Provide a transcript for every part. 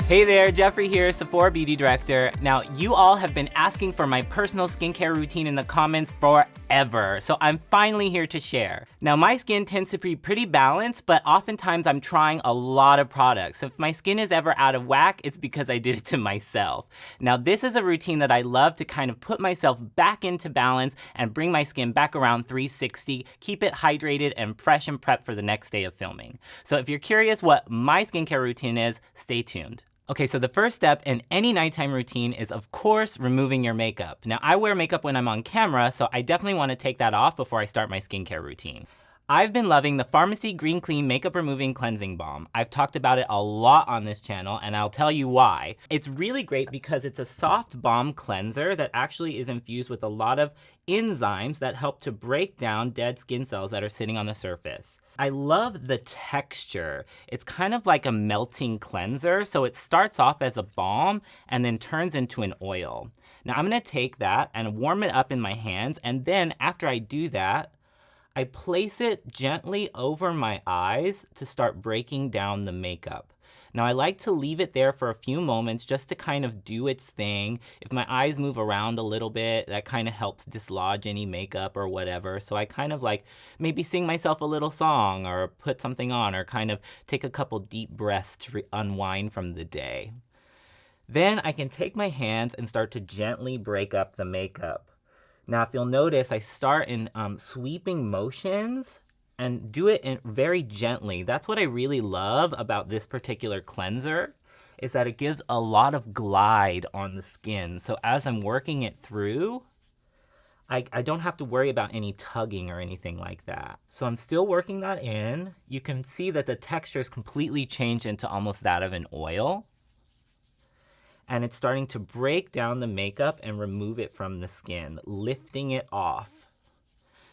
Hey there, Jeffrey here, Sephora Beauty Director. Now, you all have been asking for my personal skincare routine in the comments forever, so I'm finally here to share. Now, my skin tends to be pretty balanced, but oftentimes I'm trying a lot of products. So if my skin is ever out of whack, it's because I did it to myself. Now, this is a routine that I love to kind of put myself back into balance and bring my skin back around 360, keep it hydrated and fresh and prepped for the next day of filming. So if you're curious what my skincare routine is, stay tuned. Okay, so the first step in any nighttime routine is, of course, removing your makeup. Now, I wear makeup when I'm on camera, so I definitely want to take that off before I start my skincare routine. I've been loving the Farmacy Green Clean Makeup Removing Cleansing Balm. I've talked about it a lot on this channel, and I'll tell you why. It's really great because it's a soft balm cleanser that actually is infused with a lot of enzymes that help to break down dead skin cells that are sitting on the surface. I love the texture. It's kind of like a melting cleanser, so it starts off as a balm and then turns into an oil. Now I'm gonna take that and warm it up in my hands, and then after I do that, I place it gently over my eyes to start breaking down the makeup. Now I like to leave it there for a few moments just to kind of do its thing. If my eyes move around a little bit, that kind of helps dislodge any makeup or whatever. So I kind of like maybe sing myself a little song or put something on or kind of take a couple deep breaths to unwind from the day. Then I can take my hands and start to gently break up the makeup. Now, if you'll notice, I start in sweeping motions and do it very gently. That's what I really love about this particular cleanser, is that it gives a lot of glide on the skin. So as I'm working it through, I don't have to worry about any tugging or anything like that. So I'm still working that in. You can see that the texture is completely changed into almost that of an oil. And it's starting to break down the makeup and remove it from the skin, lifting it off.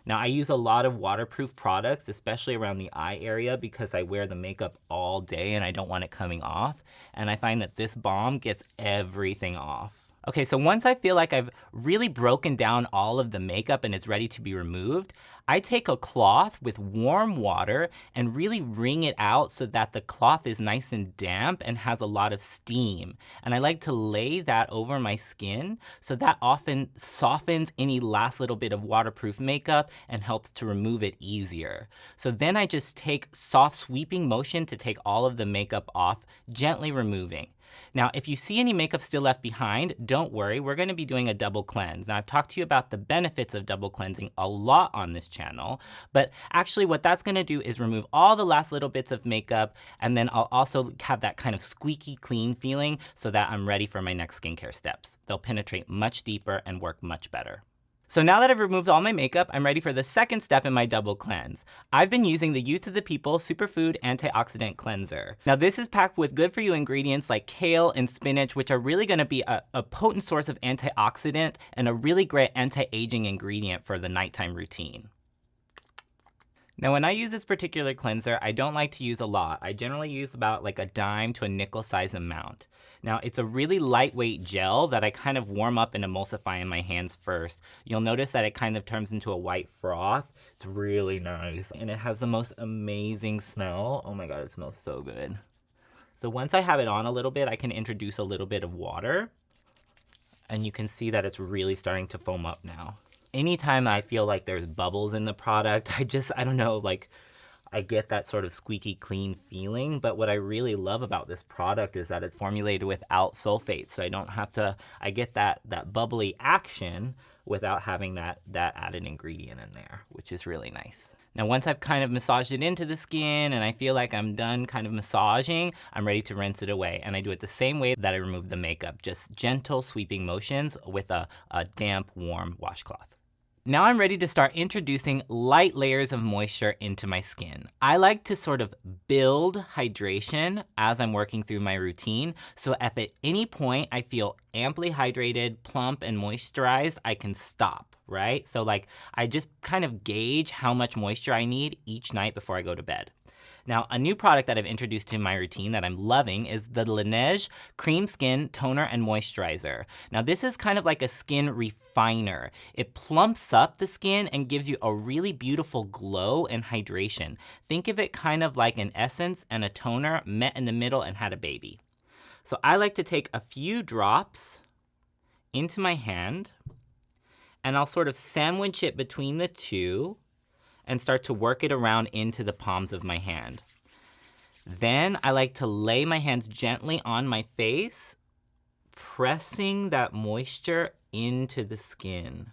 Now, I use a lot of waterproof products, especially around the eye area, because I wear the makeup all day and I don't want it coming off. And I find that this balm gets everything off. Okay, so once I feel like I've really broken down all of the makeup and it's ready to be removed, I take a cloth with warm water and really wring it out so that the cloth is nice and damp and has a lot of steam. And I like to lay that over my skin so that often softens any last little bit of waterproof makeup and helps to remove it easier. So then I just take soft sweeping motion to take all of the makeup off, gently removing. Now, if you see any makeup still left behind, don't worry, we're going to be doing a double cleanse. Now, I've talked to you about the benefits of double cleansing a lot on this channel, but actually what that's going to do is remove all the last little bits of makeup, and then I'll also have that kind of squeaky clean feeling so that I'm ready for my next skincare steps. They'll penetrate much deeper and work much better. So now that I've removed all my makeup, I'm ready for the second step in my double cleanse. I've been using the Youth of the People Superfood Antioxidant Cleanser. Now this is packed with good for you ingredients like kale and spinach, which are really gonna be a potent source of antioxidant and a really great anti-aging ingredient for the nighttime routine. Now when I use this particular cleanser, I don't like to use a lot. I generally use about like a dime to a nickel size amount. Now it's a really lightweight gel that I kind of warm up and emulsify in my hands first. You'll notice that it kind of turns into a white froth. It's really nice. And it has the most amazing smell. Oh my God, it smells so good. So once I have it on a little bit, I can introduce a little bit of water. And you can see that it's really starting to foam up now. Anytime I feel like there's bubbles in the product, I don't know, like I get that sort of squeaky clean feeling. But what I really love about this product is that it's formulated without sulfates. So I don't have to, I get that bubbly action without having that added ingredient in there, which is really nice. Now, once I've kind of massaged it into the skin and I feel like I'm done kind of massaging, I'm ready to rinse it away. And I do it the same way that I remove the makeup, just gentle sweeping motions with a damp, warm washcloth. Now I'm ready to start introducing light layers of moisture into my skin. I like to sort of build hydration as I'm working through my routine, so if at any point I feel amply hydrated, plump, and moisturized, I can stop, right? So like I just kind of gauge how much moisture I need each night before I go to bed. Now, a new product that I've introduced to my routine that I'm loving is the LANEIGE Cream Skin Toner and Moisturizer. Now, this is kind of like a skin refiner. It plumps up the skin and gives you a really beautiful glow and hydration. Think of it kind of like an essence and a toner met in the middle and had a baby. So I like to take a few drops into my hand, and I'll sort of sandwich it between the two and start to work it around into the palms of my hand. Then I like to lay my hands gently on my face, pressing that moisture into the skin.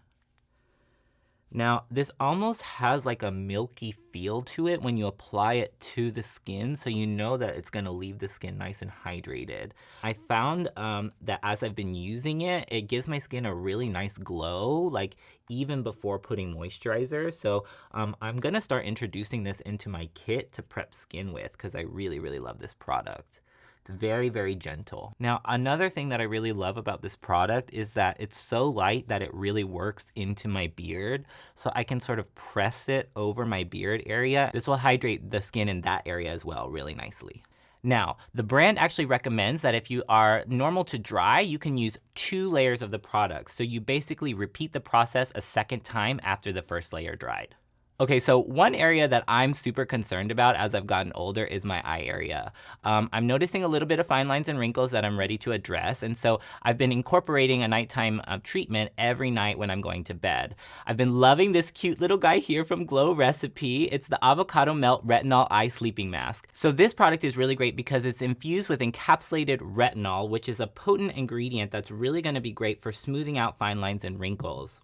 Now, this almost has like a milky feel to it when you apply it to the skin, so you know that it's gonna leave the skin nice and hydrated. I found that as I've been using it, it gives my skin a really nice glow, like even before putting moisturizer. So I'm gonna start introducing this into my kit to prep skin with, because I really, really love this product. It's very, very gentle. Now, another thing that I really love about this product is that it's so light that it really works into my beard. So I can sort of press it over my beard area. This will hydrate the skin in that area as well really nicely. Now, the brand actually recommends that if you are normal to dry, you can use 2 layers of the product. So you basically repeat the process a second time after the first layer dried. Okay, so one area that I'm super concerned about as I've gotten older is my eye area. I'm noticing a little bit of fine lines and wrinkles that I'm ready to address, and so I've been incorporating a nighttime treatment every night when I'm going to bed. I've been loving this cute little guy here from Glow Recipe. It's the Avocado Melt Retinol Eye Sleeping Mask. So this product is really great because it's infused with encapsulated retinol, which is a potent ingredient that's really gonna be great for smoothing out fine lines and wrinkles.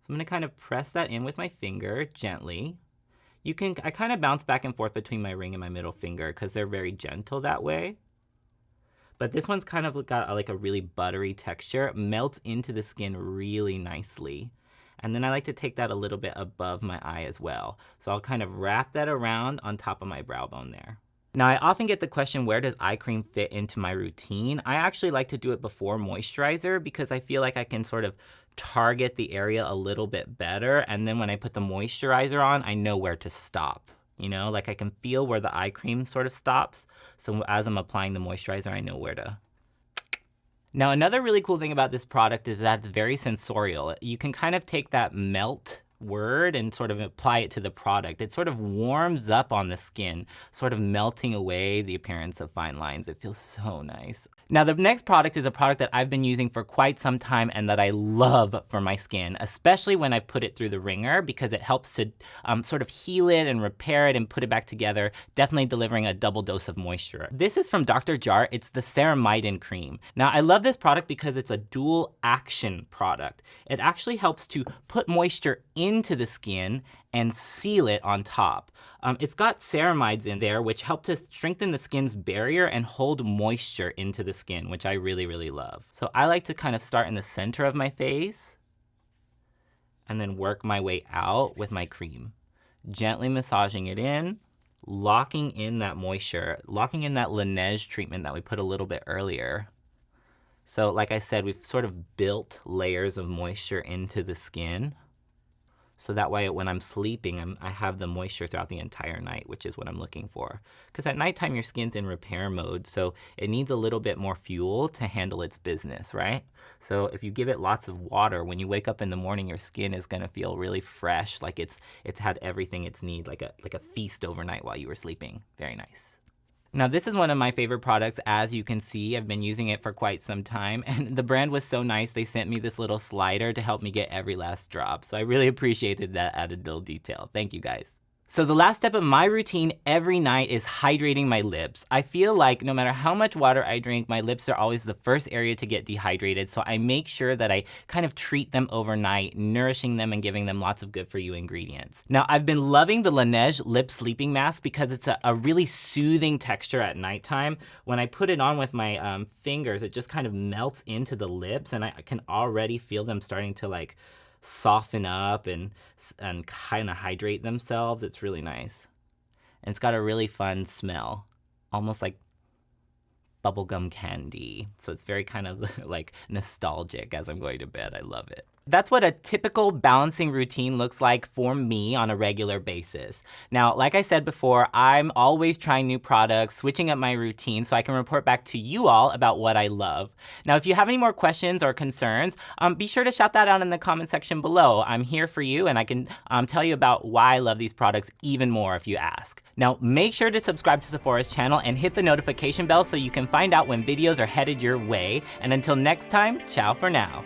I'm gonna kind of press that in with my finger gently. I kind of bounce back and forth between my ring and my middle finger because they're very gentle that way. But this one's kind of got like a really buttery texture. It melts into the skin really nicely. And then I like to take that a little bit above my eye as well. So I'll kind of wrap that around on top of my brow bone there. Now, I often get the question, where does eye cream fit into my routine? I actually like to do it before moisturizer because I feel like I can sort of target the area a little bit better. And then when I put the moisturizer on, I know where to stop. You know, like I can feel where the eye cream sort of stops. So as I'm applying the moisturizer, I know where to. Now, another really cool thing about this product is that it's very sensorial. You can kind of take that melt word and sort of apply it to the product. It sort of warms up on the skin, sort of melting away the appearance of fine lines. It feels so nice. Now, the next product is a product that I've been using for quite some time and that I love for my skin, especially when I put it through the ringer because it helps to sort of heal it and repair it and put it back together, definitely delivering a double dose of moisture. This is from Dr. Jart. It's the CERAMIDIN cream. Now, I love this product because it's a dual action product. It actually helps to put moisture into the skin and seal it on top. It's got ceramides in there, which help to strengthen the skin's barrier and hold moisture into the skin, which I really, really love. So I like to kind of start in the center of my face and then work my way out with my cream, gently massaging it in, locking in that moisture, locking in that LANEIGE treatment that we put a little bit earlier. So like I said, we've sort of built layers of moisture into the skin. So that way when I'm sleeping, I have the moisture throughout the entire night, which is what I'm looking for. Because at nighttime, your skin's in repair mode, so it needs a little bit more fuel to handle its business, right? So if you give it lots of water, when you wake up in the morning, your skin is gonna feel really fresh, like it's had everything it's need, like a feast overnight while you were sleeping. Very nice. Now, this is one of my favorite products. As you can see, I've been using it for quite some time, and the brand was so nice, they sent me this little slider to help me get every last drop. So I really appreciated that added little detail. Thank you, guys. So the last step of my routine every night is hydrating my lips. I feel like no matter how much water I drink, my lips are always the first area to get dehydrated, so I make sure that I kind of treat them overnight, nourishing them and giving them lots of good for you ingredients. Now, I've been loving the LANEIGE Lip Sleeping Mask because it's a really soothing texture at nighttime. When I put it on with my fingers, it just kind of melts into the lips, and I can already feel them starting to like soften up and kind of hydrate themselves. It's really nice. And it's got a really fun smell, almost like bubblegum candy. So it's very kind of like nostalgic as I'm going to bed. I love it. That's what a typical balancing routine looks like for me on a regular basis. Now, like I said before, I'm always trying new products, switching up my routine so I can report back to you all about what I love. Now, if you have any more questions or concerns, be sure to shout that out in the comment section below. I'm here for you, and I can tell you about why I love these products even more if you ask. Now, make sure to subscribe to Sephora's channel and hit the notification bell so you can find out when videos are headed your way. And until next time, ciao for now.